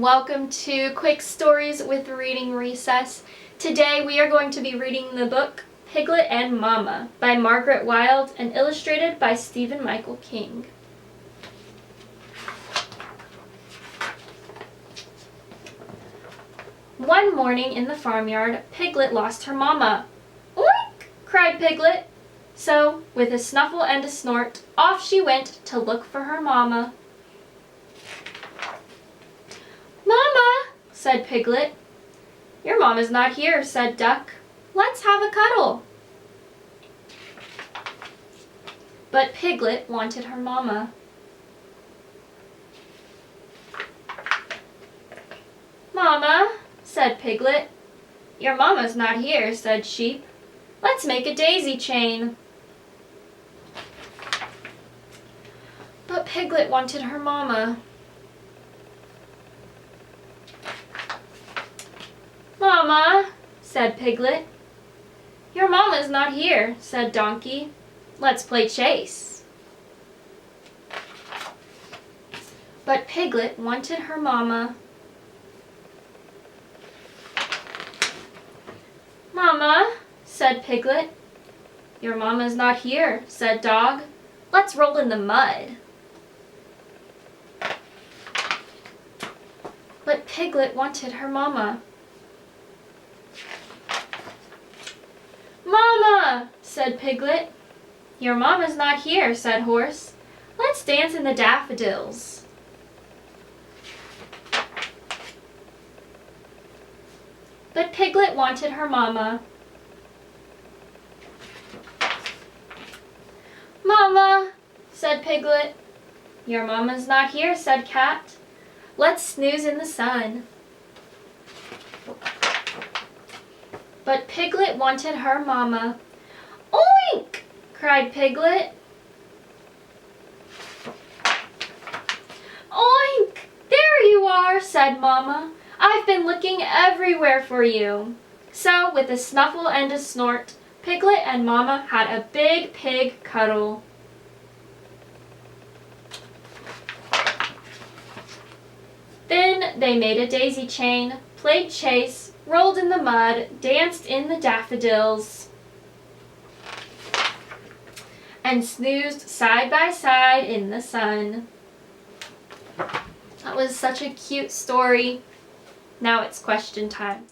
welcome to Quick Stories with Reading Recess. Today we are going to be reading the book Piglet and Mama by Margaret Wild and illustrated by Stephen Michael King. One morning in the farmyard, Piglet lost her mama. "Oink!" cried Piglet. So, with a snuffle and a snort, off she went to look for her mama. "Mama," said Piglet. "Your mama's not here," said Duck. "Let's have a cuddle." But Piglet wanted her mama. "Mama," said Piglet. "Your mama's not here," said Sheep. "Let's make a daisy chain." But Piglet wanted her mama. "Mama," said Piglet. "Your mama's not here," said Donkey. "Let's play chase." But Piglet wanted her mama. "Mama," said Piglet. "Your mama's not here," said Dog. "Let's roll in the mud." But Piglet wanted her mama. "Mama," said Piglet. "Your mama's not here," said Horse. "Let's dance in the daffodils." But Piglet wanted her mama. "Mama," said Piglet. "Your mama's not here," said Cat. "Let's snooze in the sun." But Piglet wanted her mama. "Oink!" cried Piglet. "Oink! There you are," said Mama. "I've been looking everywhere for you." So, with a snuffle and a snort, Piglet and Mama had a big pig cuddle. Then they made a daisy chain, played chase, rolled in the mud, danced in the daffodils, and snoozed side by side in the sun. That was such a cute story. Now it's question time.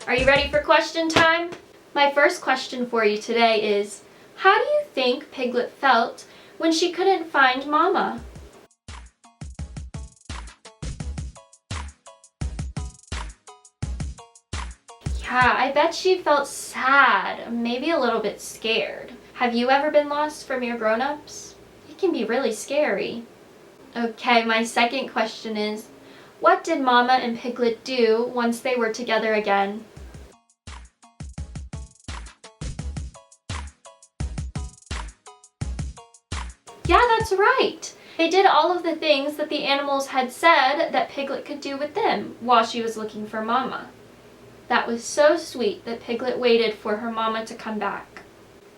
Are you ready for question time? My first question for you today is, how do you think Piglet felt when she couldn't find Mama? Yeah, I bet she felt sad, maybe a little bit scared. Have you ever been lost from your grown-ups? It can be really scary. Okay, my second question is, what did Mama and Piglet do once they were together again? Yeah, that's right! They did all of the things that the animals had said that Piglet could do with them while she was looking for Mama. That was so sweet that Piglet waited for her mama to come back.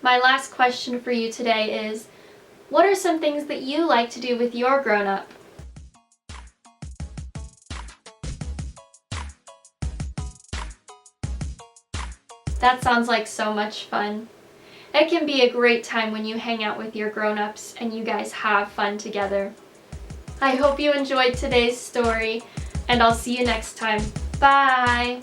My last question for you today is, what are some things that you like to do with your grown-up? That sounds like so much fun. It can be a great time when you hang out with your grown-ups and you guys have fun together. I hope you enjoyed today's story, and I'll see you next time. Bye!